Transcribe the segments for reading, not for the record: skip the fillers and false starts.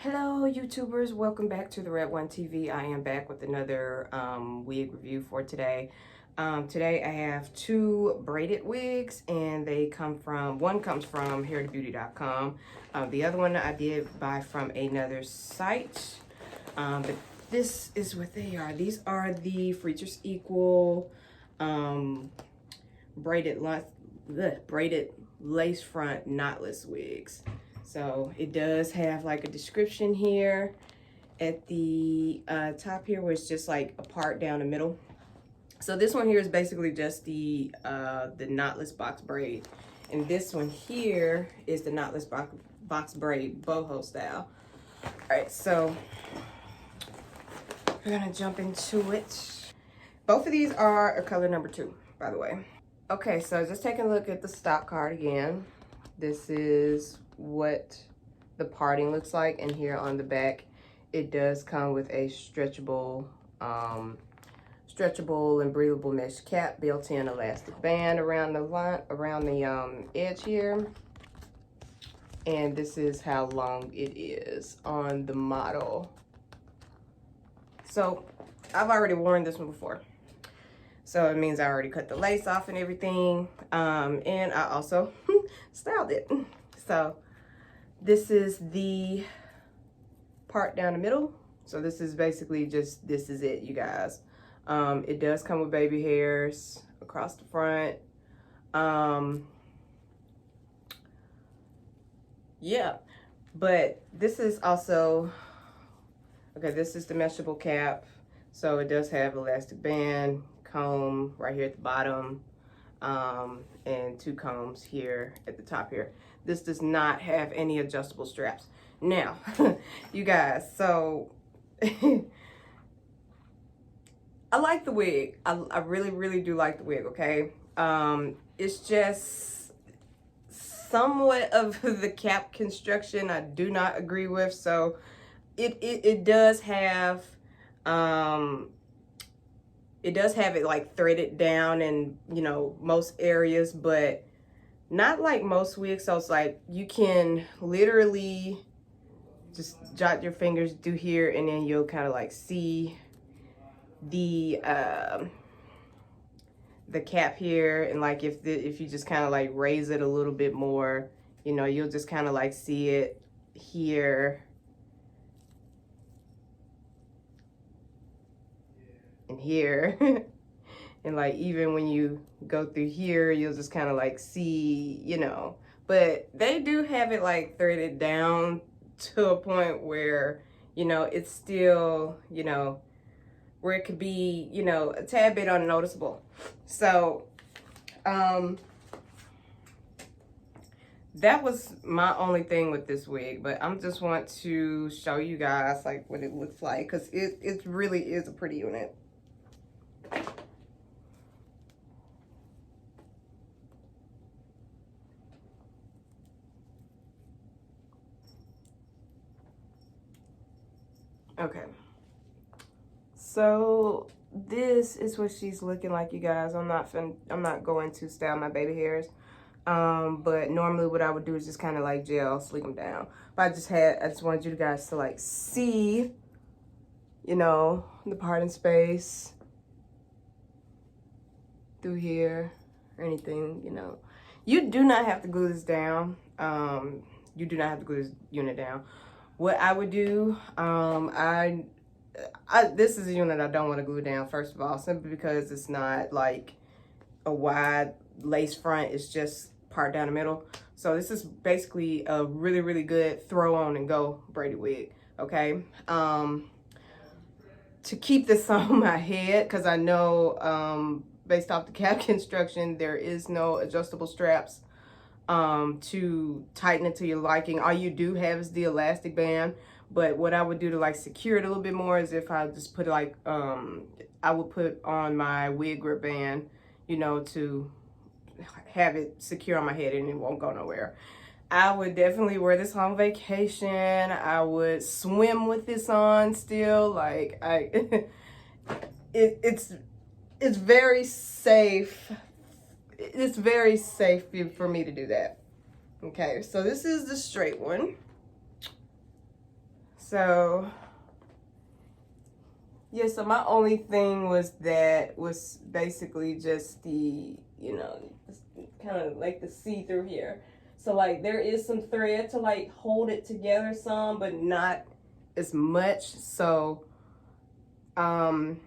Hello YouTubers, welcome back to the Red One TV. I am back with another wig review for today. Today I have two braided wigs, and one comes from hairtobeauty.com. The other one I did buy from another site. But this is what they are. These are the Freetress Equal braided lace front knotless wigs. So it does have like a description here at the top here, where it's just like a part down the middle. So this one here is basically just the knotless box braid, and this one here is the knotless box braid boho style. All right, so we're gonna jump into it. Both of these are a color number 2, by the way. Okay, so just taking a look at the stock card again. This is what the parting looks like, and here on the back it does come with a stretchable and breathable mesh cap, built-in elastic band around the edge here, and this is how long it is on the model. So I've already worn this one before, so it means I already cut the lace off and everything, and I also styled it. So this is the part down the middle. So this is basically just, this is it, you guys. It does come with baby hairs across the front. Yeah, but this is also, okay, this is the meshable cap. So it does have elastic band, comb right here at the bottom, and 2 combs here at the top here. This does not have any adjustable straps. Now, you guys, so I like the wig. I really, really do like the wig, okay? It's just somewhat of the cap construction I do not agree with. So it does have it like threaded down in, you know, most areas, but not like most wigs. So it's like you can literally just jot your fingers through here, and then you'll kind of like see the cap here, and like if you just kind of like raise it a little bit more, you know, you'll just kind of like see it here and here. And like even when you go through here, you'll just kind of like see, you know, but they do have it like threaded down to a point where, you know, it's still, you know, where it could be, you know, a tad bit unnoticeable. So that was my only thing with this wig, but I'm just want to show you guys like what it looks like, because it really is a pretty unit. Okay, so this is what she's looking like, you guys. I'm not going to style my baby hairs, but normally what I would do is just kind of like gel sleek them down. But I just wanted you guys to like see, you know, the parting space through here or anything, you know. You do not have to glue this down. You do not have to glue this unit down. What I would do, this is a unit I don't want to glue down, first of all, simply because it's not like a wide lace front. It's just part down the middle. So this is basically a really, really good throw on and go braided wig, okay? To keep this on my head, because I know based off the cap construction, there is no adjustable straps to tighten it to your liking. All you do have is the elastic band. But what I would do to like secure it a little bit more is if I just put like I would put on my wig grip band, you know, to have it secure on my head and it won't go nowhere. I would definitely wear this on vacation. I would swim with this on still. Like it's very safe. It's very safe for me to do that. Okay, so this is the straight one. So yeah, so my only thing was basically just the, you know, kind of like the see-through here. So like there is some thread to like hold it together some, but not as much. So even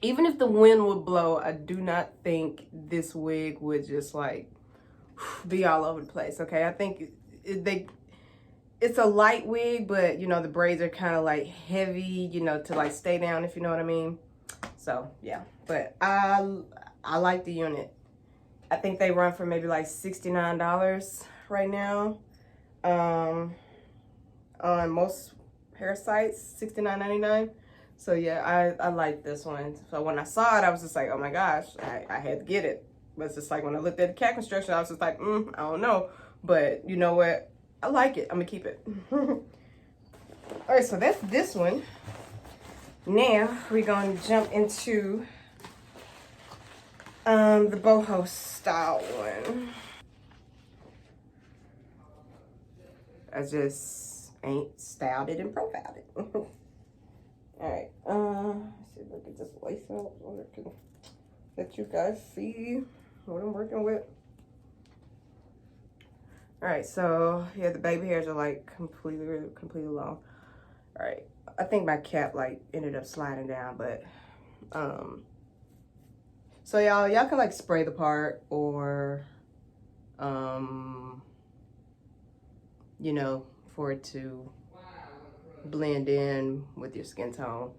if the wind would blow, I do not think this wig would just like be all over the place. Okay, I think it's a light wig, but you know, the braids are kind of like heavy, you know, to like stay down, if you know what I mean. So yeah, but I like the unit. I think they run for maybe like $69 right now. On most hair sites, $69.99. So yeah, I like this one. So when I saw it, I was just like, oh my gosh, I had to get it. But it's just like when I looked at the cap construction, I was just like, I don't know. But you know what? I like it. I'm gonna keep it. All right, so that's this one. Now we're gonna jump into the boho style one. I just ain't styled it and profiled it. All right, let's see if I can just lace out so I can let you guys see what I'm working with. All right, so yeah, the baby hairs are like completely long. All right, I think my cap like ended up sliding down, but so y'all can like spray the part or you know, for it to blend in with your skin tone.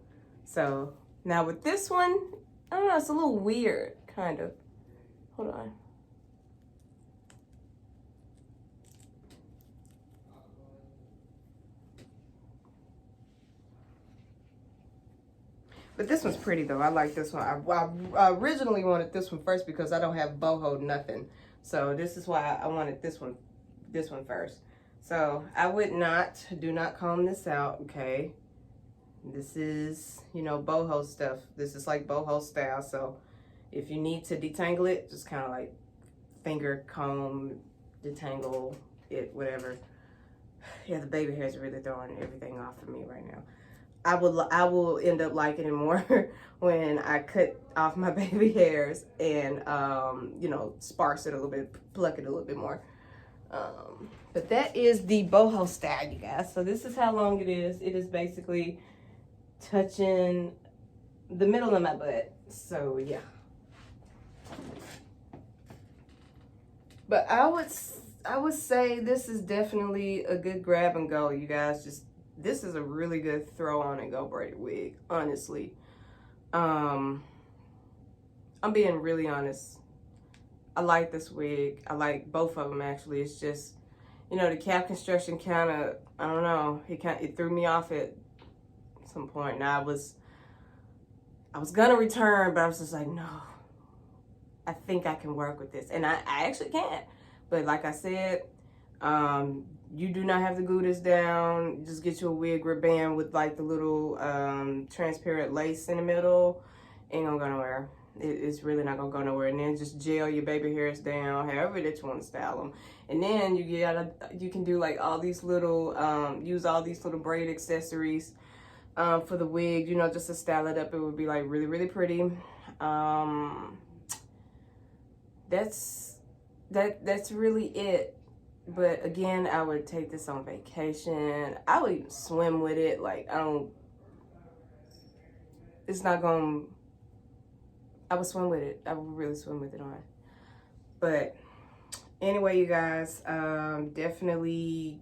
So now with this one, I don't know, it's a little weird, kind of. Hold on. But this one's pretty though. I like this one. I originally wanted this one first because I don't have boho nothing. So this is why I wanted this one first. So I would not, do not comb this out, okay? This is, you know, boho stuff. This is like boho style. So if you need to detangle it, just kind of like finger comb, detangle it, whatever. Yeah, the baby hairs are really throwing everything off of me right now. I will end up liking it more when I cut off my baby hairs and you know, sparse it a little bit, pluck it a little bit more. But that is the boho style, you guys. So this is how long it is. It is basically touching the middle of my butt. So yeah. But I would say this is definitely a good grab and go, you guys. This is a really good throw on and go braided wig, honestly. I'm being really honest. I like this wig. I like both of them actually. It's just, you know, the cap construction kind of, I don't know, it threw me off at some point. Now I was gonna return, but I was just like, no, I think I can work with this. And I actually can. But like I said, you do not have to glue this down. Just get you a wig ribbon with like the little transparent lace in the middle. Ain't gonna go nowhere. It's really not gonna go nowhere. And then just gel your baby hairs down, however that you want to style them. And then you can do like all these little, use all these little braid accessories for the wig, you know, just to style it up. It would be like really, really pretty. That's really it. But again, I would take this on vacation. I would even swim with it. Like, it's not gonna, I would swim with it. I would really swim with it on. But anyway, you guys, definitely,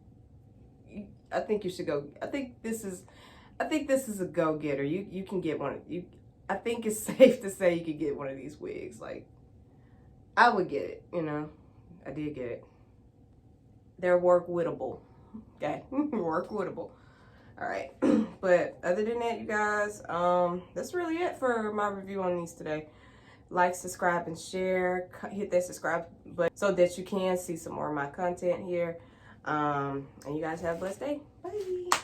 I think you should go. I think this is a go-getter. You can get one. I think it's safe to say you could get one of these wigs. Like, I would get it, you know. I did get it. They're work-wittable, okay? Work-wittable. All right, but other than that, you guys, that's really it for my review on these today. Like, subscribe, and share. Hit that subscribe button so that you can see some more of my content here. And you guys have a blessed day. Bye.